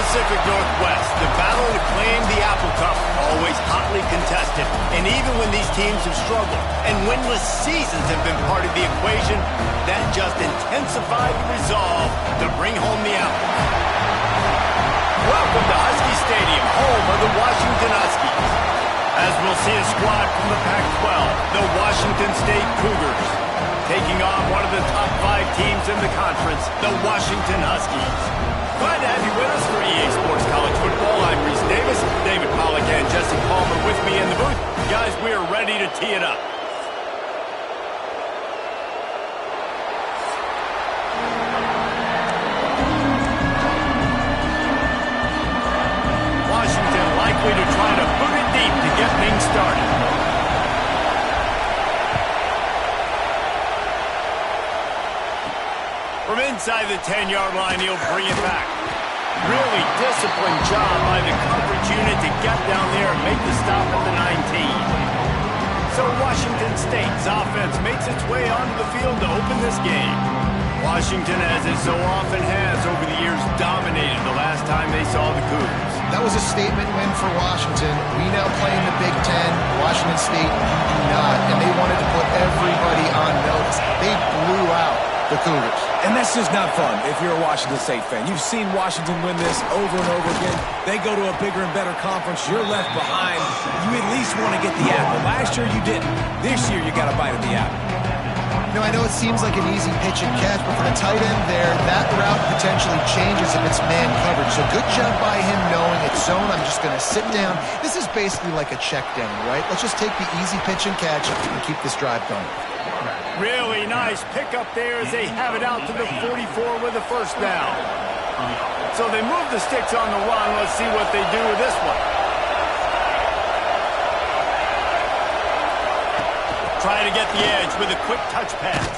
Pacific Northwest, the battle to claim the Apple Cup, always hotly contested. And even when these teams have struggled and winless seasons have been part of the equation, that just intensified the resolve to bring home the Apple. Welcome to Husky Stadium, home of the Washington Huskies. As we'll see a squad from the Pac-12, the Washington State Cougars, taking on one of the top 5 teams in the conference, the Washington Huskies. Glad to have you with us for EA Sports College Football. I'm Reese Davis, David Pollack and Jesse Palmer with me in the booth. Guys, we are ready to tee it up. Washington likely to try to boot it deep to get things started. From inside the 10-yard line, he'll bring it back. Really disciplined job by the coverage unit to get down there and make the stop at the 19. So Washington State's offense makes its way onto the field to open this game. Washington, as it so often has over the years, dominated the last time they saw the Cougars. That was a statement win for Washington. We now play in the Big Ten. Washington State do not, and they wanted to put everybody on notice. They blew out the Cougars. And that's just not fun if you're a Washington State fan. You've seen Washington win this over and over again. They go to a bigger and better conference. You're left behind. You at least want to get the apple. Last year you didn't. This year you got a bite of the apple. No, I know it seems like an easy pitch and catch, but for the tight end there, that route potentially changes if it's man coverage. So good job by him knowing it's zone. I'm just going to sit down. This is basically like a check down, right? Let's just take the easy pitch and catch and keep this drive going. Really nice pickup there as they have it out to the 44 with a first down. So they move the sticks on the run. Let's see what they do with this one. Try to get the edge with a quick touch pass.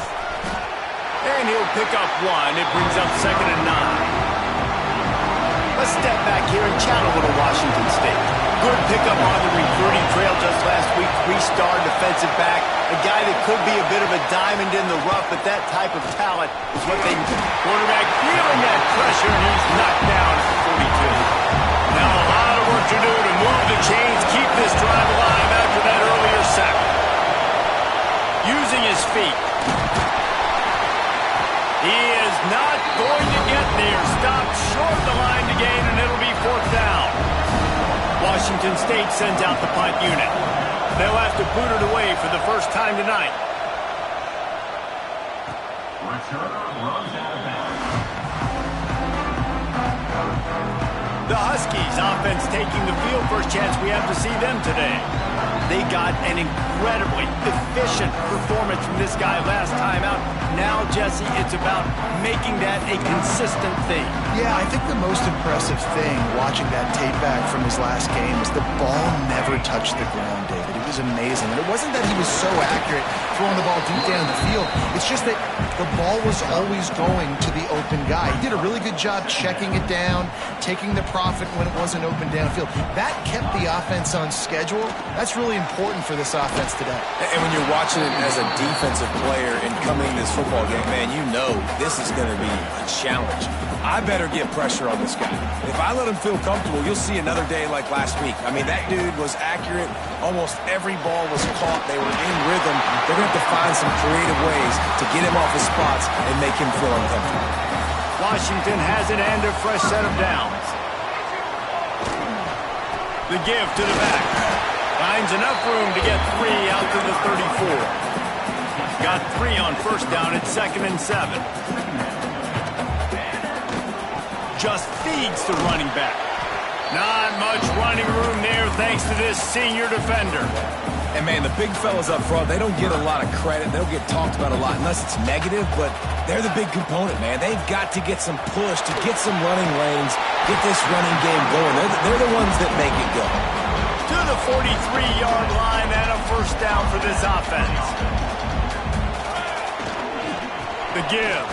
And he'll pick up one. It brings up 2nd and 9. Let's step back here and chat a little Washington State. Good pickup on the recruiting trail just last week. 3-star defensive back. A guy that could be a bit of a diamond in the rough, but that type of talent is what they need. Quarterback feeling that pressure, and he's knocked down at the 42. Now a lot of work to do to move the chains, keep this drive alive after that earlier sack. Using his feet. He is not going to get there. Stopped short of the line to gain, and it'll be 4th down. Washington State sends out the punt unit. They'll have to boot it away for the first time tonight. The Huskies offense taking the field. First chance we have to see them today. They got an incredibly efficient performance from this guy last time out. Now, Jesse, it's about making that a consistent thing. Yeah, I think the most impressive thing watching that tape back from his last game was the ball never touched the ground, David. It was amazing. And it wasn't that he was so accurate throwing the ball deep down the field. It's just that the ball was always going to the open guy. He did a really good job checking it down, taking the profit when it wasn't open downfield. That kept the offense on schedule. That's really important for this offense today. And when you're watching it as a defensive player and coming to this football game, man, you know this is going to be a challenge. I better get pressure on this guy. If I let him feel comfortable, you'll see another day like last week. I mean, that dude was accurate. Almost every ball was caught. They were in rhythm. They're going to have to find some creative ways to get him off his spots and make him feel uncomfortable. Washington has it and a fresh set of downs. The give to the back. Finds enough room to get 3 out to the 34. Got 3 on first down at 2nd and 7. Just feeds the running back. Not much running room there thanks to this senior defender. And, man, the big fellas up front, they don't get a lot of credit. They don't get talked about a lot unless it's negative, but they're the big component, man. They've got to get some push, to get some running lanes, get this running game going. They're the ones that make it go. To the 43-yard line and a first down for this offense. The give.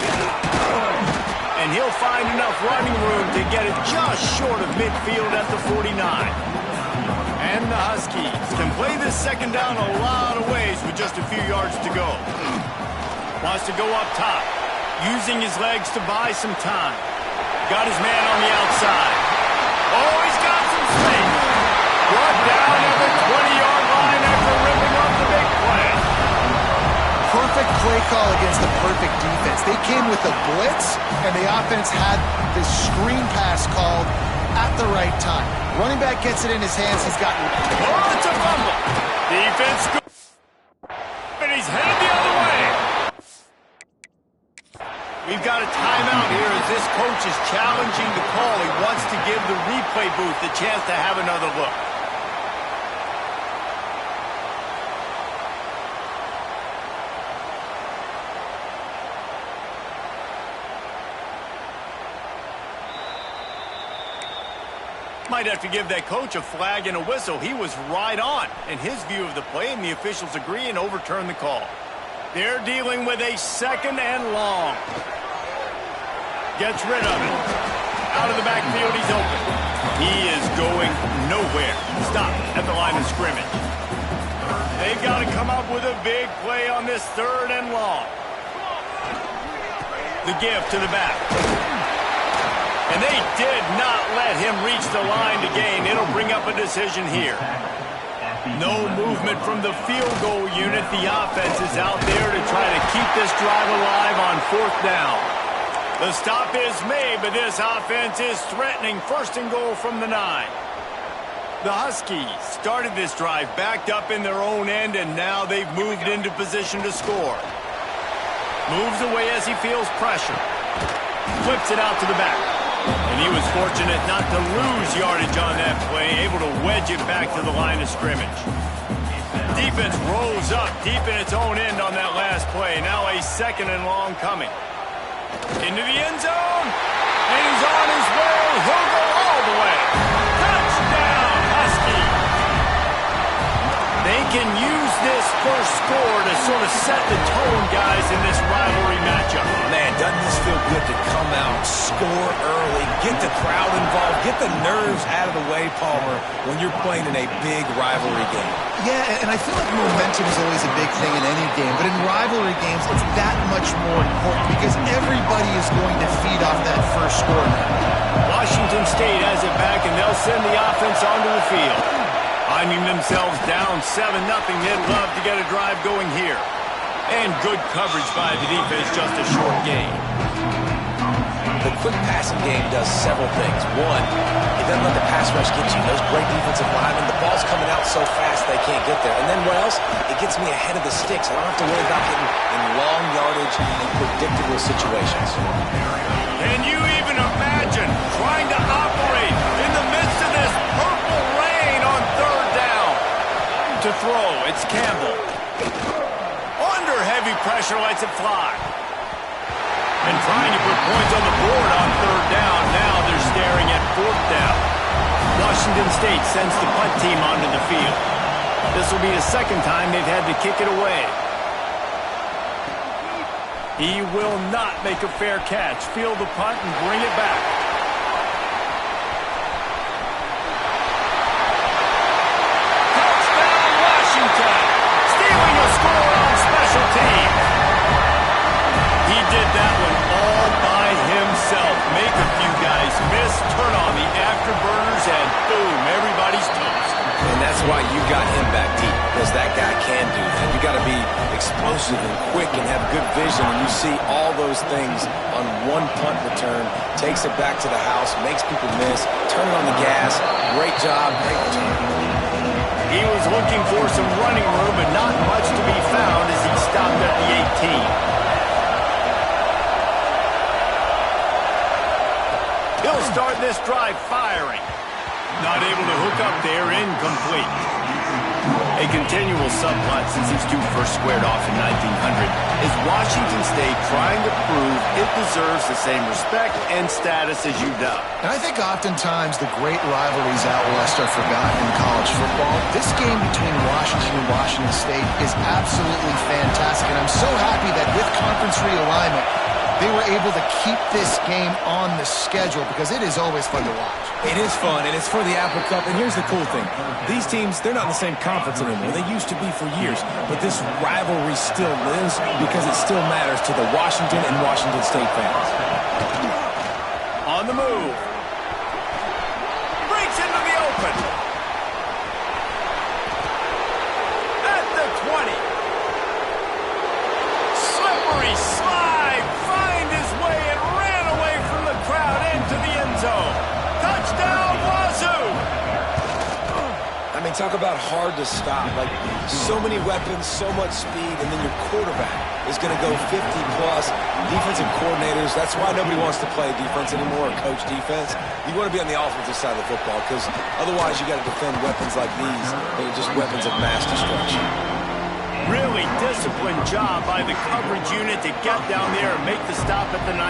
And he'll find enough running room to get it just short of midfield at the 49. And the Huskies can play this second down a lot of ways with just a few yards to go. Wants to go up top, using his legs to buy some time. Got his man on the outside. Oh, he's got some space. Brought down at the 20-yard line after ripping off the big play. Perfect play call against the perfect defense. They came with a blitz, and the offense had this screen pass called at the right time. Running back gets it in his hands. He's got... Oh, it's a fumble. Defense and he's headed the other way. We've got a timeout here as this coach is challenging the call. He wants to give the replay booth the chance to have another look. Might have to give that coach a flag and a whistle. He was right on in his view of the play, and the officials agree and overturn the call. They're dealing with a 2nd and long. Gets rid of it. Out of the backfield, he's open. He is going nowhere. Stop at the line of scrimmage. They've got to come up with a big play on this 3rd and long. The give to the back. And they did not let him reach the line to gain. It'll bring up a decision here. No movement from the field goal unit. The offense is out there to try to keep this drive alive on 4th down. The stop is made, but this offense is threatening 1st and goal from the 9. The Huskies started this drive backed up in their own end, and now they've moved into position to score. Moves away as he feels pressure. Flips it out to the back. And he was fortunate not to lose yardage on that play, able to wedge it back to the line of scrimmage. Defense rolls up deep in its own end on that last play. Now a 2nd and long coming. Into the end zone. And he's on his way. He'll go all the way. Touchdown, Husky. They can use this first score to sort of set the tone, guys, in this rivalry matchup. Man, doesn't this feel good to come out, score early, get the crowd involved, get the nerves out of the way, Palmer, when you're playing in a big rivalry game. Yeah, and I feel like momentum is always a big thing in any game, but in rivalry games, it's that much more important because everybody is going to feed off that first score now. Washington State has it back, and they'll send the offense onto the field. Finding themselves down 7-0, they'd love to get a drive going here. And good coverage by the defense, just a short gain. The quick passing game does several things. One, it doesn't let the pass rush get you. Those great defensive linemen, the ball's coming out so fast they can't get there. And then what else? It gets me ahead of the sticks. I don't have to worry about getting in long yardage and predictable situations. Can you even imagine trying to operate in the midst of this purple rain on 3rd down? To throw, it's Campbell. Under heavy pressure, lets it fly. And trying to put points on the board on 3rd down. Now they're staring at 4th down. Washington State sends the punt team onto the field. This will be the 2nd time they've had to kick it away. He will not make a fair catch. Field the punt and bring it back. Touchdown, Washington! Stealing a score on special teams. He did that one all by himself. Make a few guys miss, turn on the afterburners, and boom, everybody's toast. And that's why you got him back deep, because that guy can do that. You got to be explosive and quick and have good vision, and you see all those things on one punt return. Takes it back to the house, makes people miss, turn it on the gas. Great job, great return. He was looking for some running room, but not much to be found as he stopped at the 18. He'll start this drive firing. Not able to hook up there, incomplete. A continual subplot since these two first squared off in 1900 is Washington State trying to prove it deserves the same respect and status as UW. And I think oftentimes the great rivalries out west are forgotten in college football. This game between Washington and Washington State is absolutely fantastic, and I'm so happy that with conference realignment, they were able to keep this game on the schedule because it is always fun to watch. It is fun, and it's for the Apple Cup. And here's the cool thing. These teams, they're not in the same conference anymore. They used to be for years. But this rivalry still lives because it still matters to the Washington and Washington State fans. On the move. mean, talk about hard to stop. Like, so many weapons, so much speed, and then your quarterback is going to go 50-plus. Defensive coordinators, that's why nobody wants to play defense anymore or coach defense. You want to be on the offensive side of the football because otherwise you got to defend weapons like these that are just weapons of mass destruction. Really disciplined job by the coverage unit to get down there and make the stop at the 19.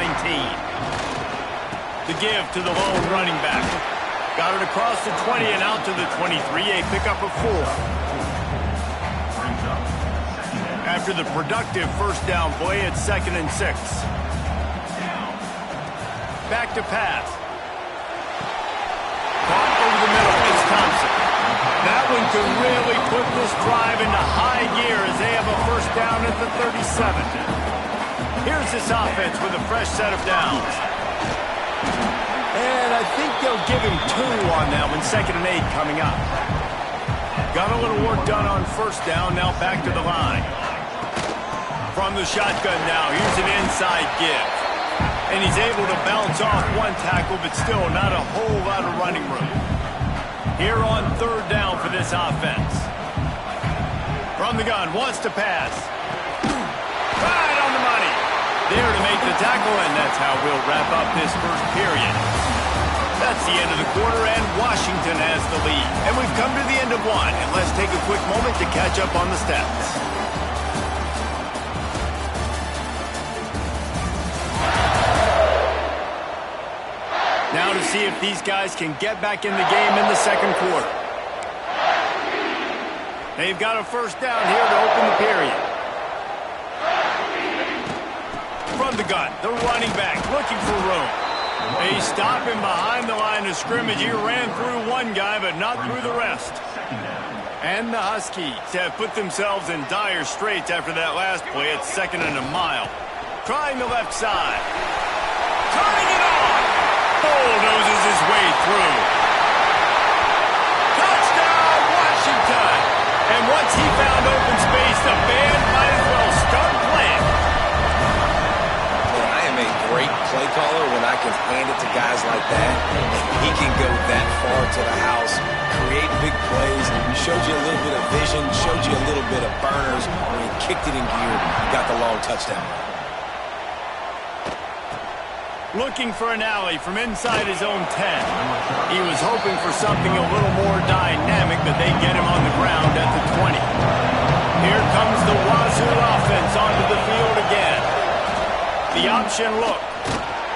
The give to the lone running back. Got it across the 20 and out to the 23, a pickup of 4. After the productive first down play, it's 2nd and 6. Back to pass. Caught over the middle, it's Thompson. That one could really put this drive into high gear as they have a first down at the 37. Here's this offense with a fresh set of downs. And I think they'll give him 2 on that one, 2nd and 8 coming up. Got a little work done on first down, now back to the line. From the shotgun now, here's an inside give. And he's able to bounce off one tackle, but still not a whole lot of running room. Here on 3rd down for this offense. From the gun, wants to pass. Right on the money. There to make the tackle, and that's how we'll wrap up this first period. That's the end of the quarter, and Washington has the lead. And we've come to the end of one, and let's take a quick moment to catch up on the stats. Now to see if these guys can get back in the game in the second quarter. They've got a first down here to open the period. From the gun, the running back looking for room. They stop him behind the line of scrimmage. He ran through one guy, but not through the rest. And the Huskies have put themselves in dire straits after that last play. It's 2nd and a mile. Trying the left side. Tying it on. Bulldozes his way through. Touchdown, Washington! And once he found open space, the band might as well start playing. Man, I am a great play caller when I can hand it to guys like that. He can go that far to the house, create big plays, showed you a little bit of vision, showed you a little bit of burners. When he kicked it in gear, got the long touchdown. Looking for an alley from inside his own 10. He was hoping for something a little more dynamic, but they get him on the ground at the 20. Here comes the Wazoo offense onto the field again. The option look.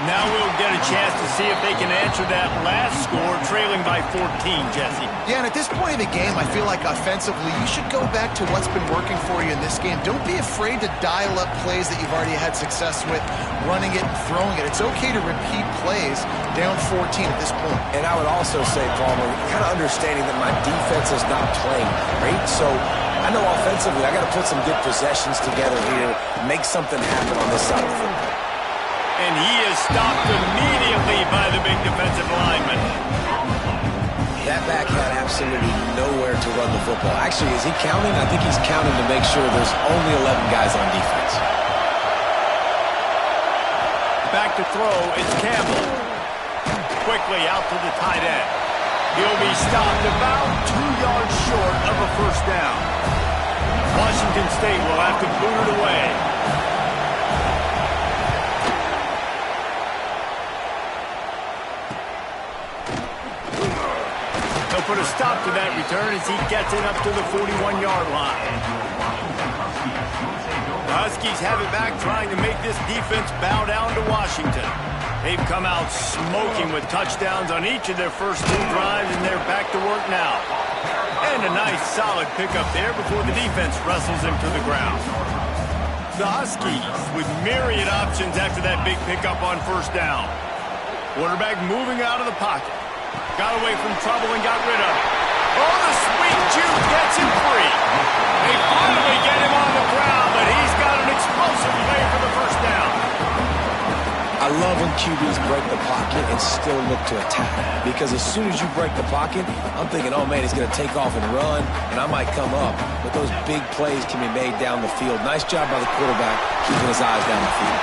Now we'll get a chance to see if they can answer that last score, trailing by 14, Jesse. Yeah, and at this point in the game, I feel like offensively, you should go back to what's been working for you in this game. Don't be afraid to dial up plays that you've already had success with, running it and throwing it. It's okay to repeat plays down 14 at this point. And I would also say, Palmer, kind of understanding that my defense is not playing great, so I know offensively I got to put some good possessions together here, make something happen on this side of the football. And he is stopped immediately by the big defensive lineman. That back had absolutely nowhere to run the football. Actually, is he counting? I think he's counting to make sure there's only 11 guys on defense. Back to throw is Campbell. Quickly out to the tight end. He'll be stopped about 2 yards short of a first down. Washington State will have to boot it away. They'll put a stop to that return as he gets it up to the 41-yard line. The Huskies have it back, trying to make this defense bow down to Washington. They've come out smoking with touchdowns on each of their first 2 drives, and they're back to work now. And a nice, solid pickup there before the defense wrestles him to the ground. The Huskies with myriad options after that big pickup on first down. Quarterback moving out of the pocket. Got away from trouble and got rid of it. Oh, the sweet juke gets him free. They finally get him on the ground, but he's got an explosive play for the first down. I love when QBs break the pocket and still look to attack. Because as soon as you break the pocket, I'm thinking, oh man, he's going to take off and run, and I might come up. But those big plays can be made down the field. Nice job by the quarterback keeping his eyes down the field.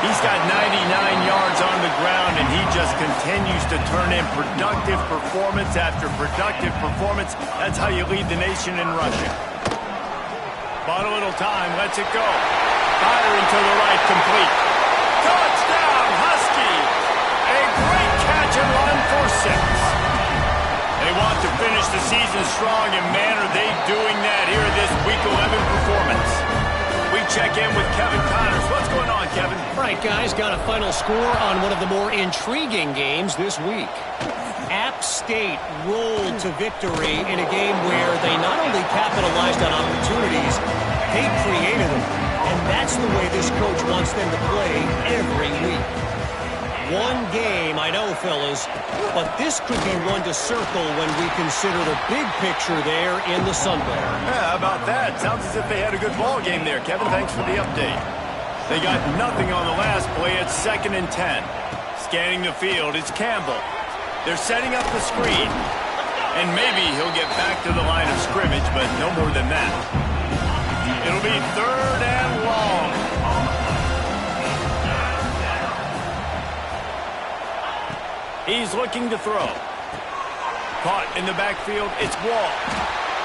He's got 99 yards on the ground, and he just continues to turn in productive performance after productive performance. That's how you lead the nation in rushing. Bought a little time, lets it go. Firing to the right, complete. Touchdown, Huskies! A great catch and run for 6. They want to finish the season strong, and man, are they doing that here in this Week 11 performance. We check in with Kevin Connors. What's going on, Kevin? All right, guys, got a final score on one of the more intriguing games this week. App State rolled to victory in a game where they not only capitalized on opportunities, they created them. And that's the way this coach wants them to play every week. One game, I know, fellas, but this could be one to circle when we consider the big picture there in the Sun Bowl. Yeah, how about that? Sounds as if they had a good ball game there. Kevin, thanks for the update. They got nothing on the last play. It's 2nd and 10. Scanning the field, it's Campbell. They're setting up the screen. And maybe he'll get back to the line of scrimmage, but no more than that. It'll be 3rd and long. He's looking to throw. Caught in the backfield, it's Wall.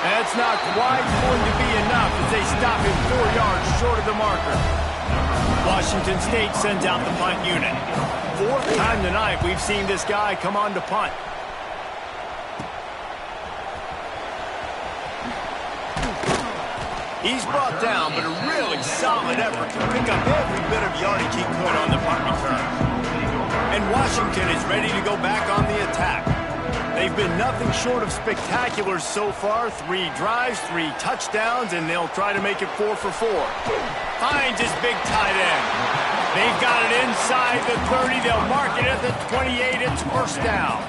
That's not quite going to be enough as they stop him 4 yards short of the marker. Washington State sends out the punt unit. 4th time tonight we've seen this guy come on to punt. He's brought down, but a really solid effort to pick up every bit of yardage he could on the punt return. And Washington is ready to go back on the attack. They've been nothing short of spectacular so far. 3 drives, 3 touchdowns, and they'll try to make it 4 for 4. Finds his big tight end. They've got it inside the 30. They'll mark it at the 28. It's 1st down.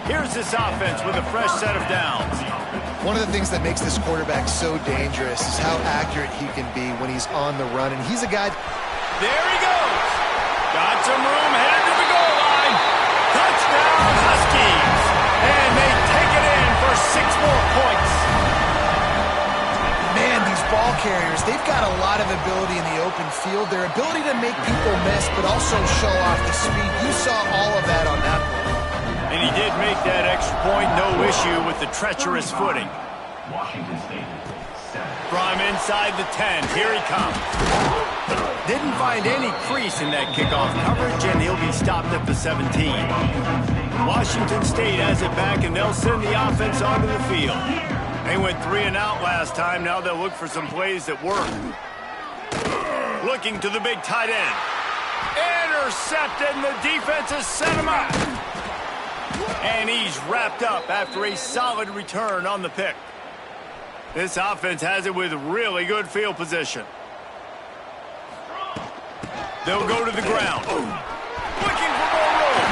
Here's this offense with a fresh set of downs. One of the things that makes this quarterback so dangerous is how accurate he can be when he's on the run. And he's a guy... There he goes. Got some room, headed to the goal line. Touchdown, Huskies. And they take it in for 6 more points. Man, these ball carriers, they've got a lot of ability in the open field. Their ability to make people miss, but also show off the speed. You saw all of that on that play. And he did make that extra point, no issue with the treacherous footing. From inside the 10, here he comes. Didn't find any crease in that kickoff coverage, and he'll be stopped at the 17. Washington State has it back, and they'll send the offense onto the field. They went 3 and out last time. Now they'll look for some plays that work. Looking to the big tight end. Intercepted, and the defense has set him up. And he's wrapped up after a solid return on the pick. This offense has it with really good field position. They'll go to the ground. Looking for more room.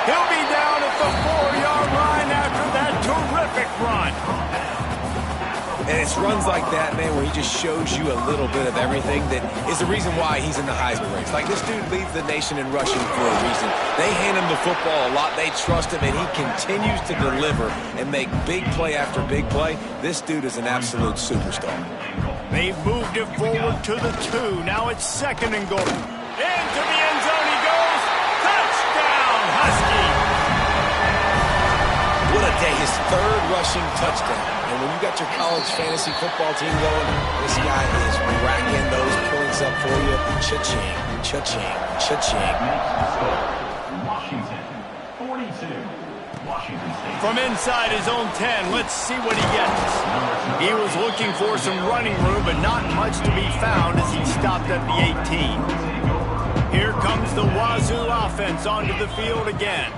He'll be down at the 4-yard line after that terrific run. And it's runs like that, man, where he just shows you a little bit of everything that is the reason why he's in the Heisman race. Like, this dude leads the nation in rushing for a reason. They hand him the football a lot. They trust him, and he continues to deliver and make big play after big play. This dude is an absolute superstar. They've moved it forward to the 2. Now it's 2nd and goal. Into the end zone he goes. Touchdown, Huskies. What a day. His 3rd rushing touchdown. And when you got your college fantasy football team going, this guy is racking those points up for you. Cha-ching, cha-ching, cha-ching. Washington, 42. Washington State. From inside his own 10, let's see what he gets. He was looking for some running room, but not much to be found as he stopped at the 18. Here comes the Wazoo offense onto the field again.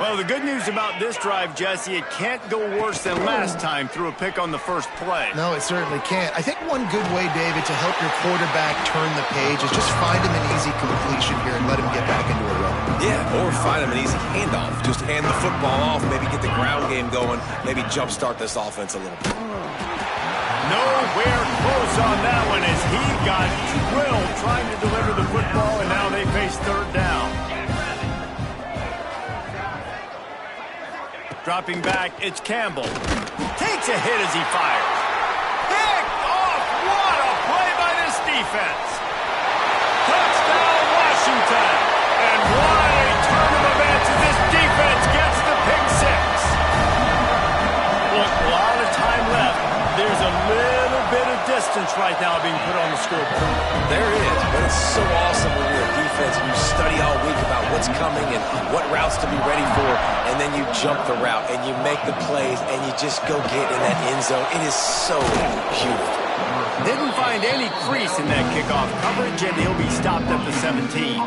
Well, the good news about this drive, Jesse, it can't go worse than last time through a pick on the first play. No, it certainly can't. I think one good way, David, to help your quarterback turn the page is just find him an easy completion here and let him get back into a run. Yeah, or find him an easy handoff. Just hand the football off, maybe get the ground game going, maybe jumpstart this offense a little bit. Nowhere close on that one as he got drilled trying to deliver the football, and now they face 3rd down. Dropping back, it's Campbell. Takes a hit as he fires. Picked off! What a play by this defense! Touchdown, Washington! And what a turn of events as this defense gets the pick six. Look, a lot of time left. There's a little bit of distance right now being put on the scoreboard. There is, but it's so awesome when you're a defense and you study all week about what's coming and what routes to be ready for, and then you jump the route and you make the plays and you just go get in that end zone. It is so beautiful. Didn't find any crease in that kickoff coverage, and he'll be stopped at the 17.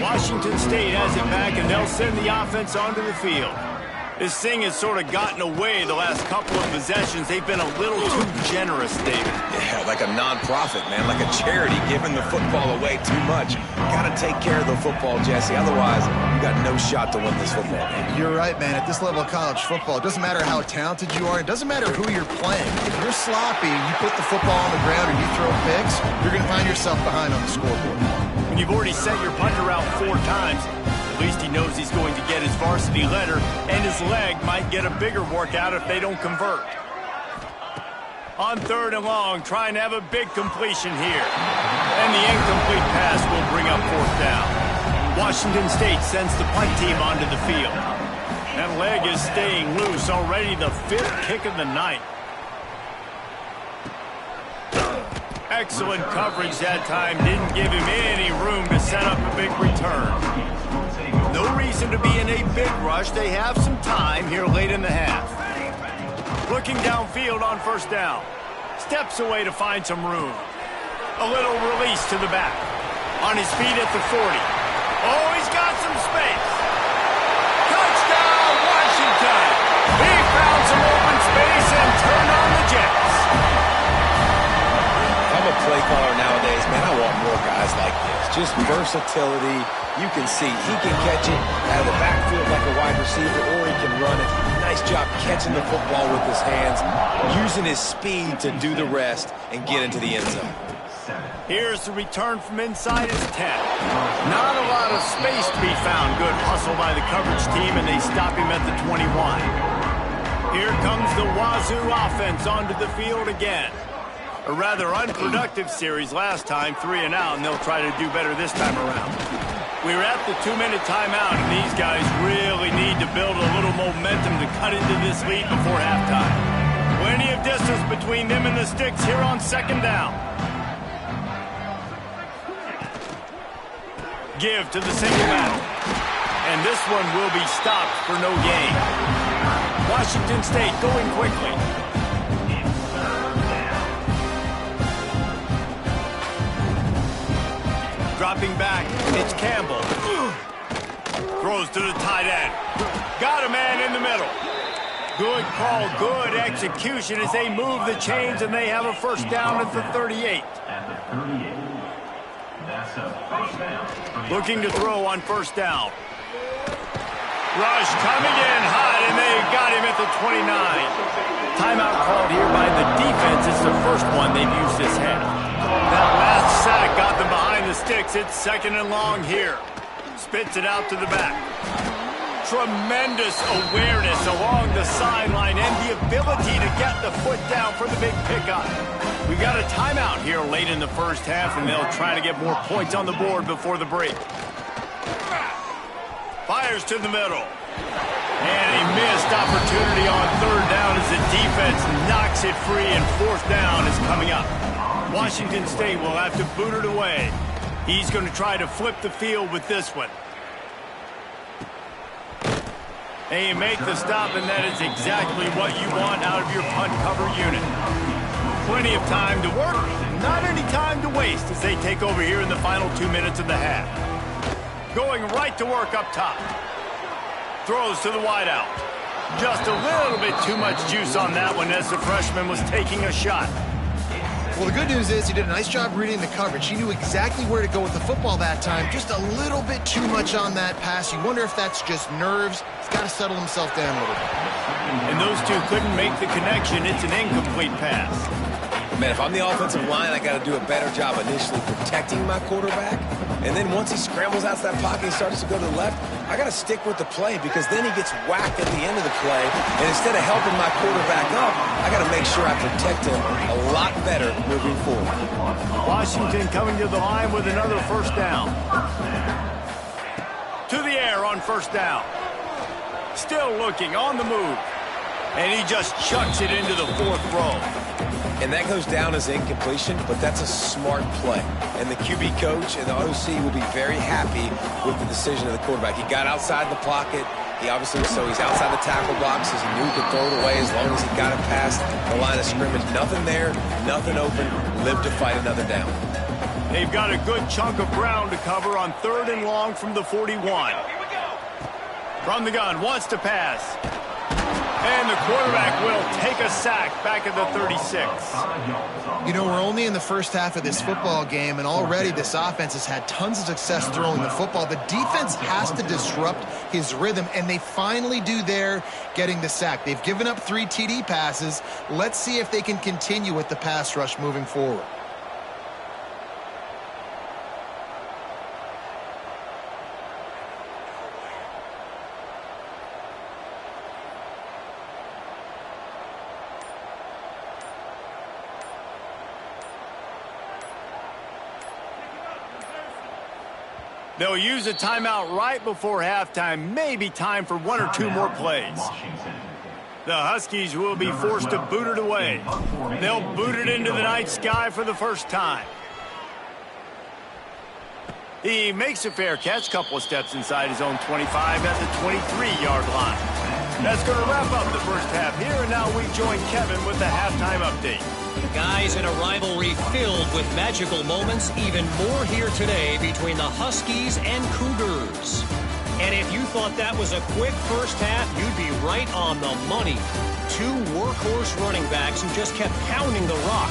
Washington State has it back, and they'll send the offense onto the field. This thing has sort of gotten away the last couple of possessions. They've been a little too generous, David. Yeah, like a non-profit, man, like a charity giving the football away too much. Got to take care of the football, Jesse. Otherwise, you got no shot to win this football game. You're right, man. At this level of college football, it doesn't matter how talented you are. It doesn't matter who you're playing. If you're sloppy and you put the football on the ground or you throw picks, you're going to find yourself behind on the scoreboard. When you've already sent your punter out 4 times, at least he knows he's going to get his varsity letter, and his leg might get a bigger workout if they don't convert. On 3rd and long, trying to have a big completion here. And the incomplete pass will bring up 4th down. Washington State sends the punt team onto the field. That leg is staying loose, already the 5th kick of the night. Excellent coverage that time. Didn't give him any room to set up a big return. No reason to be in a big rush. They have some time here late in the half. Looking downfield on 1st down. Steps away to find some room. A little release to the back. On his feet at the 40. Oh, he's got some space. Touchdown, Washington! He found some open space and turned on the Jets. I'm a play caller nowadays, man. I want more guys like this. Just versatility. You can see he can catch it out of the backfield like a wide receiver, or he can run it. Nice job catching the football with his hands, using his speed to do the rest and get into the end zone. Here's the return from inside his 10. Not a lot of space to be found. Good hustle by the coverage team, and they stop him at the 21. Here comes the Wazoo offense onto the field again. A rather unproductive series last time, 3 and out, and they'll try to do better this time around. We're at the 2-minute timeout, and these guys really need to build a little momentum to cut into this lead before halftime. Plenty of distance between them and the sticks here on 2nd down. Give to the single battle. And this one will be stopped for no gain. Washington State going quickly. Dropping back, it's Campbell. Throws to the tight end. Got a man in the middle. Good call, good execution as they move the chains, and they have a 1st down at the 38. That's a 1st down. Looking to throw on 1st down. Rush coming in hot, and they got him at the 29. Timeout called here by the defense. It's the first one they've used this half. That last sack got them behind the sticks. It's 2nd and long here. Spits it out to the back. Tremendous awareness along the sideline and the ability to get the foot down for the big pickup. We've got a timeout here late in the 1st half, and they'll try to get more points on the board before the break. Fires to the middle. And a missed opportunity on 3rd down as the defense knocks it free, and 4th down is coming up. Washington State will have to boot it away. He's going to try to flip the field with this one. And you make the stop, and that is exactly what you want out of your punt cover unit. Plenty of time to work, not any time to waste as they take over here in the final 2 minutes of the half. Going right to work up top. Throws to the wideout. Just a little bit too much juice on that one as the freshman was taking a shot. Well, the good news is he did a nice job reading the coverage. He knew exactly where to go with the football that time. Just a little bit too much on that pass. You wonder if that's just nerves. He's got to settle himself down a little bit. And those two couldn't make the connection. It's an incomplete pass. Man, if I'm the offensive line, I got to do a better job initially protecting my quarterback. And then once he scrambles out to that pocket, he starts to go to the left, I got to stick with the play because then he gets whacked at the end of the play. And instead of helping my quarterback up, I got to make sure I protect him a lot better moving forward. Washington coming to the line with another first down. To the air on first down. Still looking on the move. And he just chucks it into the fourth row. And that goes down as incompletion, but that's a smart play. And the QB coach and the OC will be very happy with the decision of the quarterback. He got outside the pocket. He obviously, so he's outside the tackle boxes. He knew he could throw it away as long as he got it past the line of scrimmage. Nothing there, nothing open. Live to fight another down. They've got a good chunk of ground to cover on 3rd and long from the 41. From the gun, wants to pass. And the quarterback will take a sack back at the 36. You know, we're only in the first half of this football game, and already this offense has had tons of success throwing the football. The defense has to disrupt his rhythm, and they finally do there, getting the sack. They've given up 3 TD passes. Let's see if they can continue with the pass rush moving forward. They'll use a timeout right before halftime. Maybe time for 1 or 2 more plays. The Huskies will be forced to boot it away. They'll boot it into the night sky for the first time. He makes a fair catch, couple of steps inside his own 25 at the 23-yard line. That's going to wrap up the first half here, and now we join Kevin with the halftime update. Guys, in a rivalry filled with magical moments, even more here today between the Huskies and Cougars. And if you thought that was a quick first half, you'd be right on the money. 2 workhorse running backs who just kept pounding the rock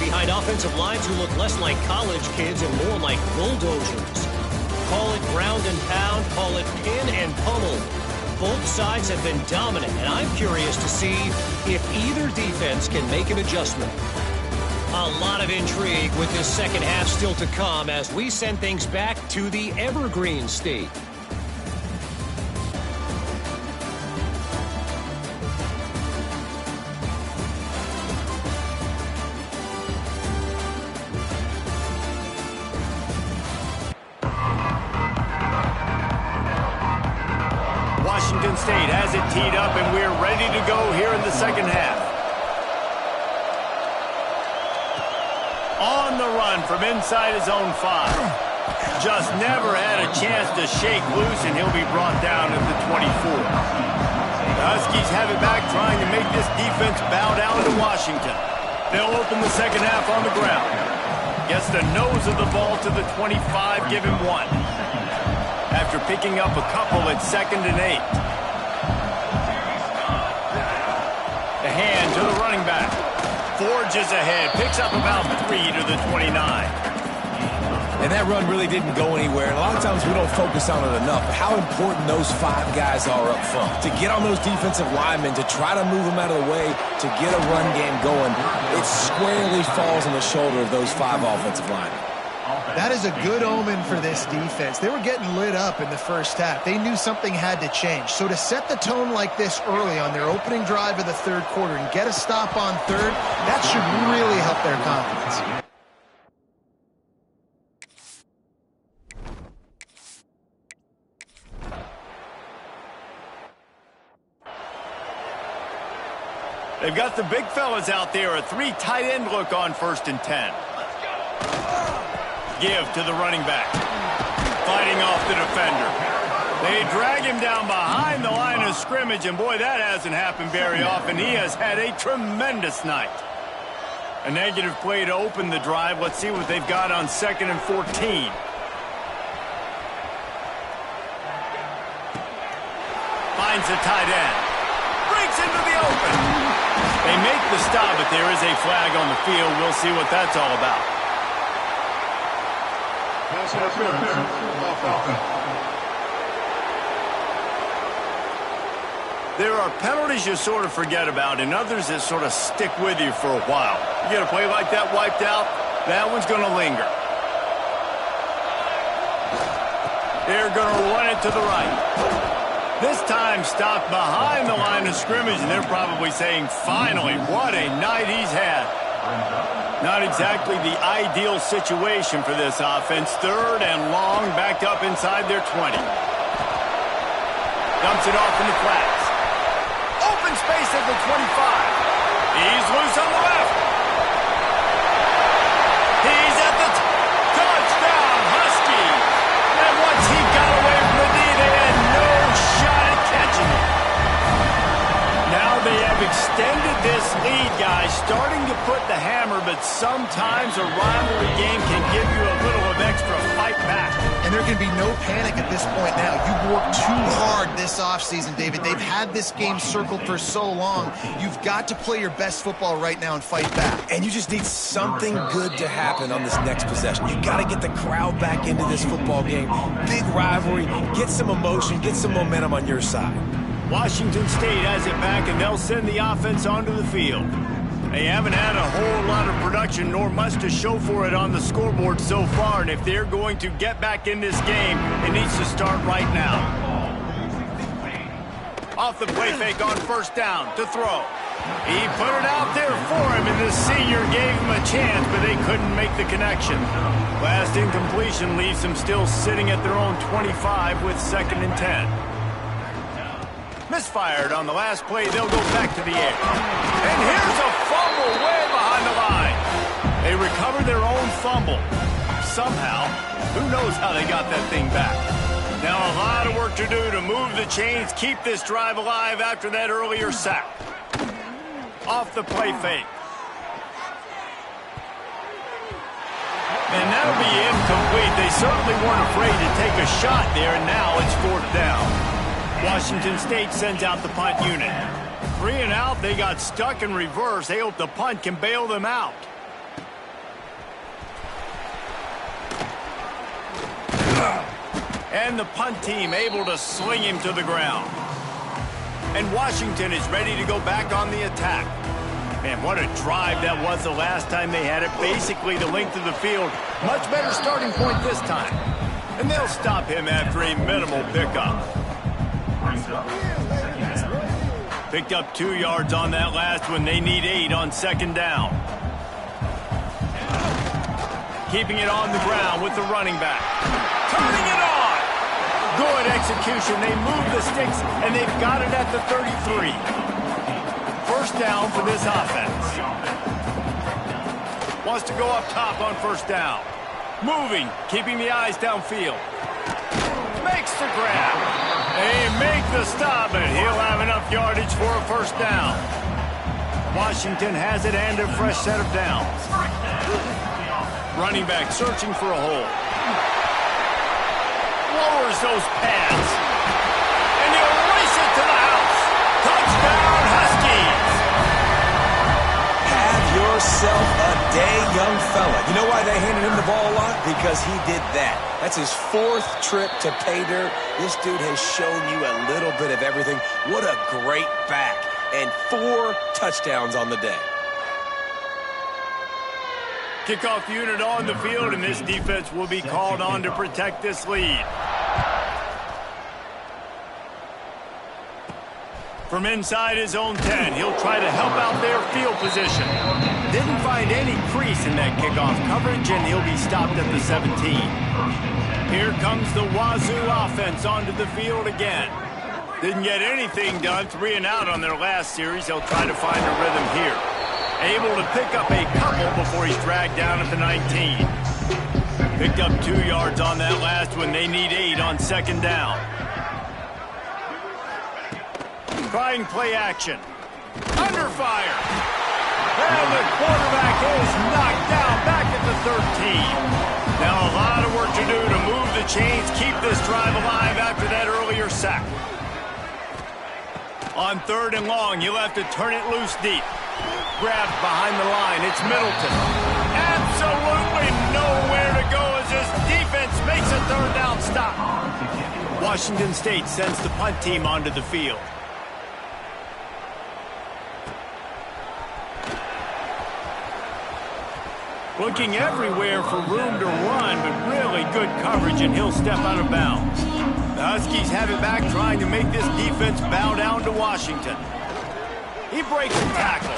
behind offensive lines who look less like college kids and more like bulldozers. Call it ground and pound, call it pin and pummel. Both sides have been dominant, and I'm curious to see if either defense can make an adjustment. A lot of intrigue with this second half still to come as we send things back to the Evergreen State. Washington State has it teed up, and we're ready to go here in the second half. On the run from inside his own 5. Just never had a chance to shake loose, and he'll be brought down at the 24. The Huskies have it back, trying to make this defense bow down to Washington. They'll open the second half on the ground. Gets the nose of the ball to the 25, give him 1. After picking up a couple at 2nd and 8. The hand to the running back. Forges ahead, picks up about 3 to the 29. And that run really didn't go anywhere. And a lot of times we don't focus on it enough. But how important those 5 guys are up front. To get on those defensive linemen, to try to move them out of the way, to get a run game going, it squarely falls on the shoulder of those 5 offensive linemen. That is a good omen for this defense. They were getting lit up in the first half. They knew something had to change. So to set the tone like this early on their opening drive of the 3rd quarter and get a stop on 3rd, that should really help their confidence. They've got the big fellas out there, a 3 tight end look on 1st and 10. Give to the running back. Fighting off the defender. They drag him down behind the line of scrimmage, and boy, that hasn't happened very often. He has had a tremendous night. A negative play to open the drive. Let's see what they've got on 2nd and 14. Finds a tight end. Breaks into the open. They make the stop, but there is a flag on the field. We'll see what that's all about. There are penalties you sort of forget about and others that sort of stick with you for a while. You get a play like that wiped out, that one's going to linger. They're going to run it to the right. This time stopped behind the line of scrimmage, and they're probably saying, finally, what a night he's had. Not exactly the ideal situation for this offense. 3rd and long, backed up inside their 20. Dumps it off in the flats. Open space at the 25. He's loose on the left. He's at the touchdown, Husky. And once he got away from the D, they had no shot at catching him. Now they have extended this lead, guys, starting to put the hammer, but sometimes a rivalry game can give you a little of extra fight back. And there can be no panic at this point now. You've worked too hard this offseason, David. They've had this game circled for so long. You've got to play your best football right now and fight back. And you just need something good to happen on this next possession. You got to get the crowd back into this football game. Big rivalry. Get some emotion. Get some momentum on your side. Washington State has it back, and they'll send the offense onto the field. They haven't had a whole lot of production, nor much to show for it on the scoreboard so far, and if they're going to get back in this game, it needs to start right now. Off the play fake on 1st down to throw. He put it out there for him, and the senior gave him a chance, but they couldn't make the connection. Last incompletion leaves them still sitting at their own 25 with 2nd and 10. Misfired on the last play. They'll go back to the air. And here's a fumble way behind the line. They recover their own fumble. Somehow, who knows how they got that thing back. Now a lot of work to do to move the chains, keep this drive alive after that earlier sack. Off the play fake. And that'll be incomplete. They certainly weren't afraid to take a shot there, and now it's 4th down. Washington State sends out the punt unit. 3 and out, they got stuck in reverse. They hope the punt can bail them out. And the punt team able to sling him to the ground. And Washington is ready to go back on the attack. Man, what a drive that was the last time they had it. Basically the length of the field. Much better starting point this time. And they'll stop him after a minimal pickup. Picked up 2 yards on that last one. They need 8 on 2nd down. Keeping it on the ground with the running back. Turning it on! Good execution. They move the sticks, and they've got it at the 33. 1st down for this offense. Wants to go up top on 1st down. Moving, keeping the eyes downfield. Makes the grab. They make the stop, and he'll have enough yardage for a 1st down. Washington has it and a fresh set of downs. Running back searching for a hole. Lowers those pads. And he'll race it to the house. Touchdown, Huskies! Have yourself a day, young fella. You know why they handed him the ball a lot? Because he did that. That's his 4th trip to pay dirt. This dude has shown you a little bit of everything. What a great back. And 4 touchdowns on the day. Kickoff unit on the field, and this defense will be called on to protect this lead. From inside his own 10, he'll try to help out their field position. Didn't find any crease in that kickoff coverage, and he'll be stopped at the 17. Here comes the Wazoo offense onto the field again. Didn't get anything done. 3 and out on their last series. They'll try to find a rhythm here. Able to pick up a couple before he's dragged down at the 19. Picked up 2 yards on that last one. They need 8 on 2nd down. Trying play action. Under fire. And the quarterback is knocked down back at the 13. Now a lot of work to do to move the chains, keep this drive alive after that earlier sack. On 3rd and long, you'll have to turn it loose deep. Grabbed behind the line. It's Middleton. Absolutely nowhere to go as this defense makes a 3rd down stop. Washington State sends the punt team onto the field. Looking everywhere for room to run, but really good coverage, and he'll step out of bounds. The Huskies have it back, trying to make this defense bow down to Washington. He breaks the tackle.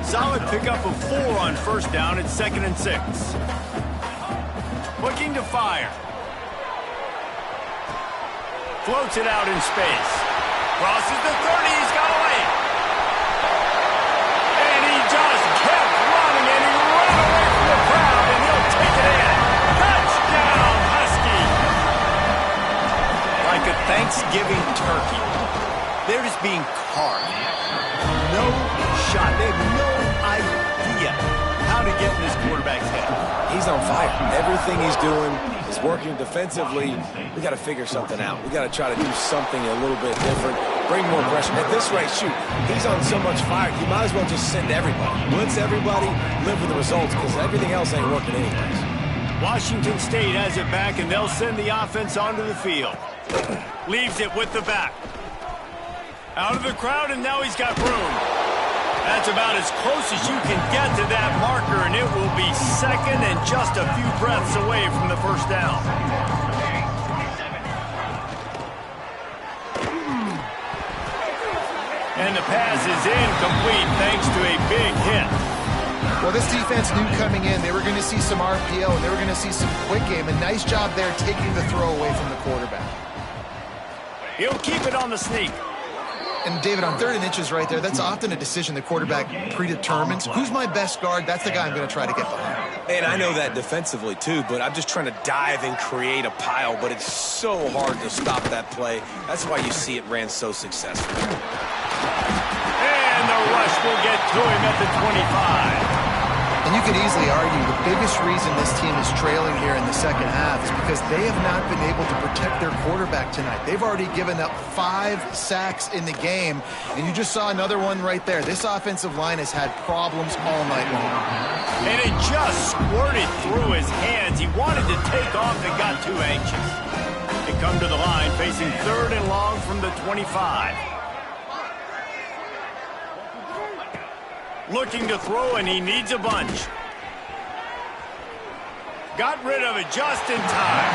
Solid pickup of 4 on first down. It's 2nd and 6. Looking to fire. Floats it out in space. Crosses the 30. He's got away. And he just kept running, and he ran away from the crowd, and he'll take it in. Touchdown, Husky. Like a Thanksgiving turkey. They're just being carved. No shot. They have no idea how to get in this quarterback's head. He's on fire. Everything he's doing is working defensively. We got to figure something out. We got to try to do something a little bit different. Bring more pressure. At this rate, shoot, he's on so much fire, you might as well just send everybody. Blitz everybody, live with the results, because everything else ain't working anyways. Washington State has it back, and they'll send the offense onto the field. Leaves it with the back. Out of the crowd, and now he's got room. That's about as close as you can get to that marker, and it will be 2nd and just a few breaths away from the first down. And the pass is incomplete thanks to a big hit. Well, this defense knew coming in they were going to see some RPO, and they were going to see some quick game. A nice job there taking the throw away from the quarterback. He'll keep it on the sneak. And, David, on 3rd and inches right there, that's often a decision the quarterback predetermines. Who's my best guard? That's the guy I'm going to try to get behind. And I know that defensively, too, but I'm just trying to dive and create a pile, but it's so hard to stop that play. That's why you see it ran so successful. And the rush will get to him at the 25. And you could easily argue the biggest reason this team is trailing here in the second half is because they have not been able to protect their quarterback tonight. They've already given up 5 sacks in the game, and you just saw another one right there. This offensive line has had problems all night long. And it just squirted through his hands. He wanted to take off and got too anxious. They come to the line facing 3rd and long from the 25. Looking to throw, and he needs a bunch. Got rid of it just in time.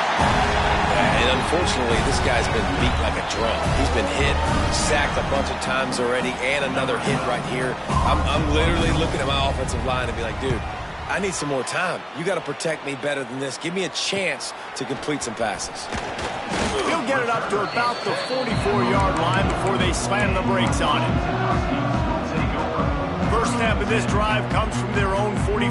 And unfortunately, this guy's been beat like a drum. He's been hit, sacked a bunch of times already, and another hit right here. I'm literally looking at my offensive line and be like, dude, I need some more time. You got to protect me better than this. Give me a chance to complete some passes. He'll get it up to about the 44-yard line before they slam the brakes on it. First snap of this drive comes from their own 44.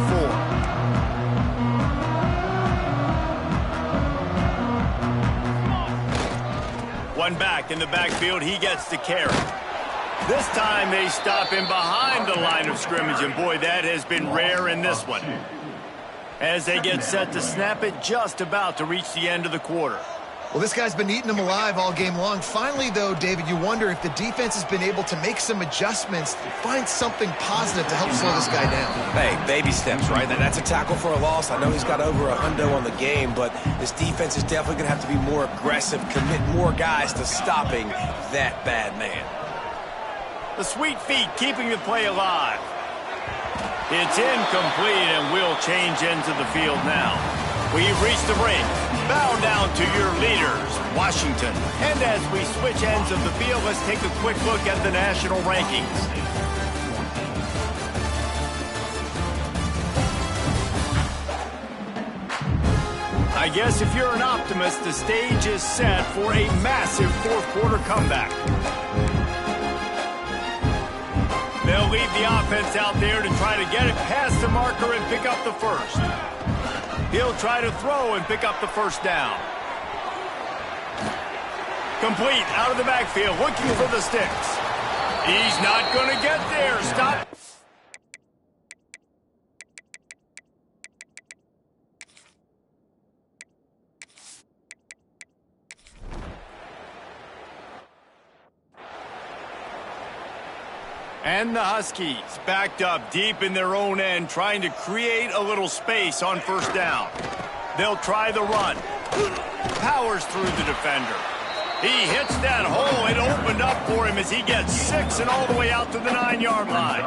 One back in the backfield, he gets the carry. This time they stop him behind the line of scrimmage, and boy, that has been rare in this one. As they get set to snap it, just about to reach the end of the quarter. Well, this guy's been eating them alive all game long. Finally, though, David, you wonder if the defense has been able to make some adjustments, find something positive to help slow this guy down. Hey, baby steps, right? That's a tackle for a loss. I know he's got over $100 on the game, but this defense is definitely going to have to be more aggressive, commit more guys to stopping that bad man. The sweet feet keeping the play alive. It's incomplete, and we'll change ends of the field now. We've reached the break. Bow down to your leaders, Washington. And as we switch ends of the field, let's take a quick look at the national rankings. I guess if you're an optimist, the stage is set for a massive fourth-quarter comeback. They'll leave the offense out there to try to get it past the marker and pick up the first. He'll try to throw and pick up the first down. Complete out of the backfield, looking for the sticks. He's not going to get there. Stop. And the Huskies backed up deep in their own end, trying to create a little space on first down. They'll try the run. Powers through the defender. He hits that hole. It opened up for him as he gets 6 and all the way out to the 9-yard line.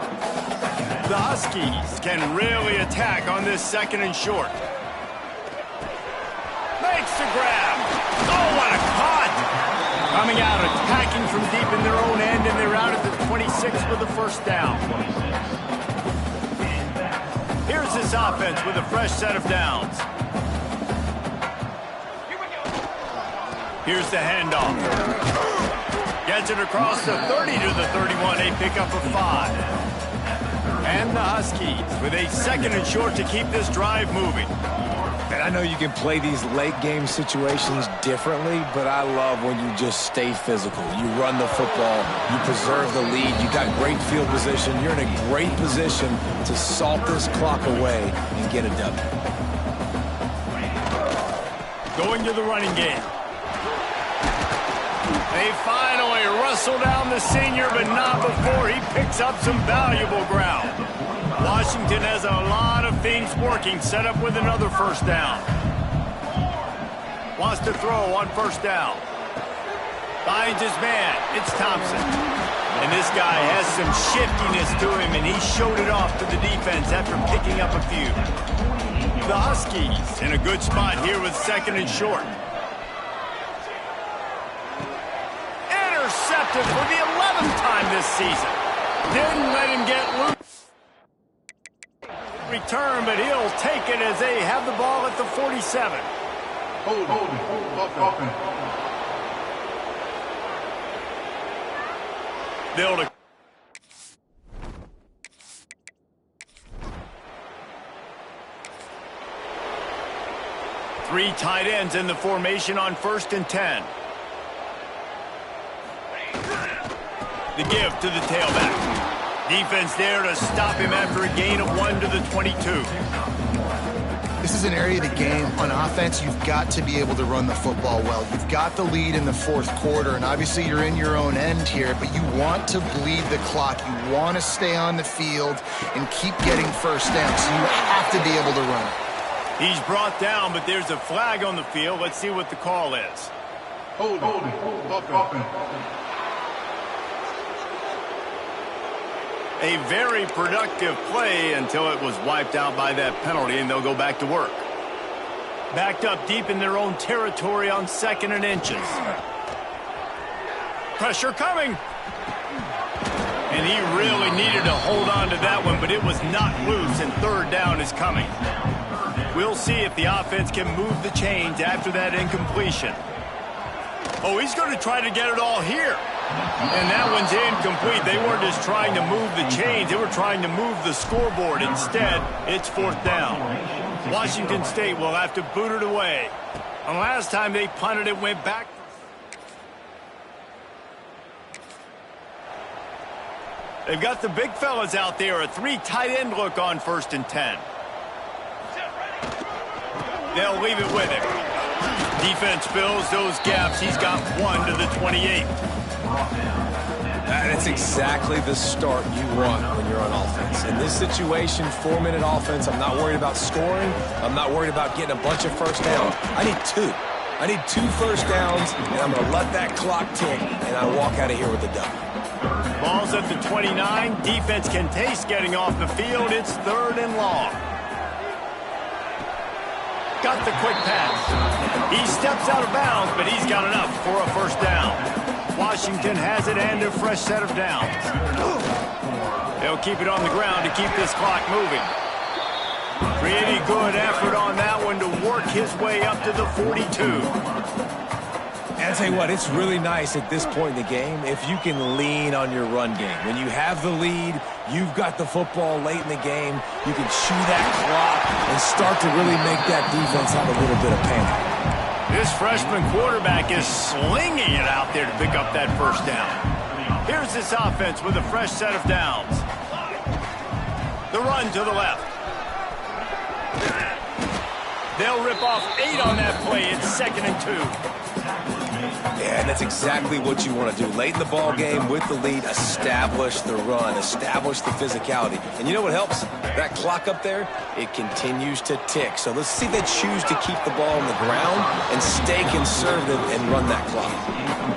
The Huskies can really attack on this 2nd and short. Makes the grab. Oh, what a cut! Coming out, attacking from deep in their own end, and they're out at the 26 with the first down. Here's this offense with a fresh set of downs. Here's the handoff. Gets it across the 30 to the 31, a pickup of 5. And the Huskies with a 2nd and short to keep this drive moving. And I know you can play these late-game situations differently, but I love when you just stay physical. You run the football, you preserve the lead, you got great field position, you're in a great position to salt this clock away and get a W. Going to the running game. They finally wrestle down the senior, but not before he picks up some valuable ground. Washington has a lot of things working, set up with another first down. Wants to throw on first down. Finds his man. It's Thompson. And this guy has some shiftiness to him, and he showed it off to the defense after picking up a few. The Huskies in a good spot here with 2nd and short. Intercepted for the 11th time this season. Didn't let him get loose. Return, but he'll take it as they have the ball at the 47. They'll 3 tight ends in the formation on 1st and 10. The give to the tailback. Defense there to stop him after a gain of 1 to the 22. This is an area of the game. On offense, you've got to be able to run the football well. You've got the lead in the 4th quarter, and obviously you're in your own end here, but you want to bleed the clock. You want to stay on the field and keep getting first down, so you have to be able to run. He's brought down, but there's a flag on the field. Let's see what the call is. Hold it. A very productive play until it was wiped out by that penalty, and they'll go back to work. Backed up deep in their own territory on 2nd and inches. Pressure coming. And he really needed to hold on to that one, but it was not loose, and 3rd down is coming. We'll see if the offense can move the chains after that incompletion. Oh, he's going to try to get it all here. And that one's incomplete. They weren't just trying to move the chains. They were trying to move the scoreboard. Instead, it's 4th down. Washington State will have to boot it away. And last time they punted, it went back. They've got the big fellas out there. A 3 tight end look on 1st and 10. They'll leave it with him. Defense fills those gaps. He's got 1 to the 28. That's exactly the start you want when you're on offense. In this situation, 4-minute offense, I'm not worried about scoring. I'm not worried about getting a bunch of first downs. I need 2. I need 2 first downs, and I'm going to let that clock tick, and I walk out of here with a W. Ball's at the 29. Defense can taste getting off the field. It's 3rd and long. Got the quick pass. He steps out of bounds, but he's got enough for a first down. Washington has it and a fresh set of downs. They'll keep it on the ground to keep this clock moving. Pretty good effort on that one to work his way up to the 42. And I'll tell you what, it's really nice at this point in the game if you can lean on your run game. When you have the lead, you've got the football late in the game, you can chew that clock and start to really make that defense have a little bit of panic. This freshman quarterback is slinging it out there to pick up that first down. Here's this offense with a fresh set of downs. The run to the left. They'll rip off 8 on that play. It's 2nd and 2. Yeah, and that's exactly what you want to do. Late in the ball game with the lead, establish the run, establish the physicality. And you know what helps? That clock up there, it continues to tick. So let's see if they choose to keep the ball on the ground and stay conservative and run that clock.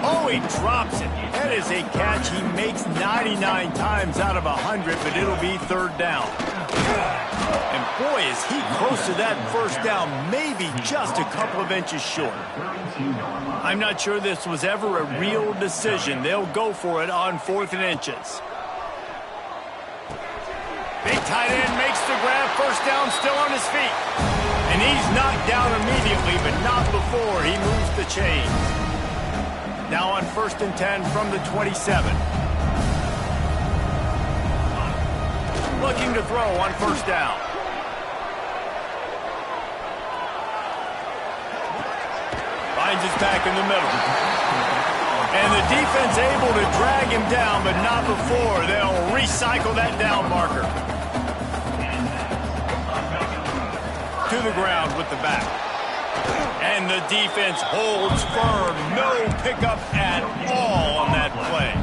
Oh, he drops it. That is a catch he makes 99 times out of 100, but it'll be third down. And boy, is he close to that first down, maybe just a couple of inches short. I'm not sure this was ever a real decision. They'll go for it on 4th and inches. Big tight end makes the grab, first down, still on his feet. And he's knocked down immediately, but not before he moves the chains. Now on 1st and 10 from the 27. Looking to throw on first down. Finds his back in the middle. And the defense able to drag him down, but not before they'll recycle that down marker. To the ground with the back. And the defense holds firm. No pickup at all on that play.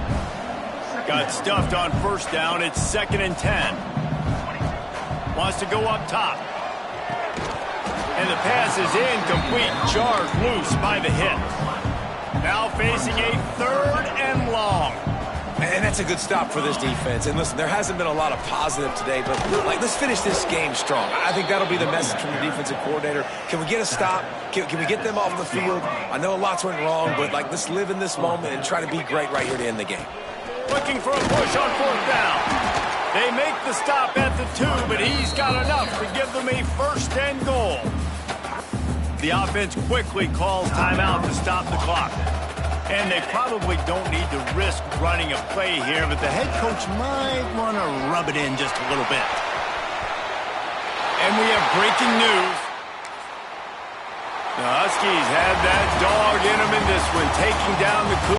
Got stuffed on first down. It's 2nd and 10. Wants to go up top. And the pass is incomplete. Jarred loose by the hit. Now facing a 3rd and long. And that's a good stop for this defense. And listen, there hasn't been a lot of positive today, but let's finish this game strong. I think that'll be the message from the defensive coordinator. Can we get a stop? Can we get them off the field? I know lots went wrong, but let's live in this moment and try to be great right here to end the game. Looking for a push on 4th down. They make the stop at the 2, but he's got enough to give them a 1st and goal. The offense quickly calls timeout to stop the clock. And they probably don't need to risk running a play here, but the head coach might want to rub it in just a little bit. And we have breaking news. The Huskies have that dog in them in this one, taking down the Cougars.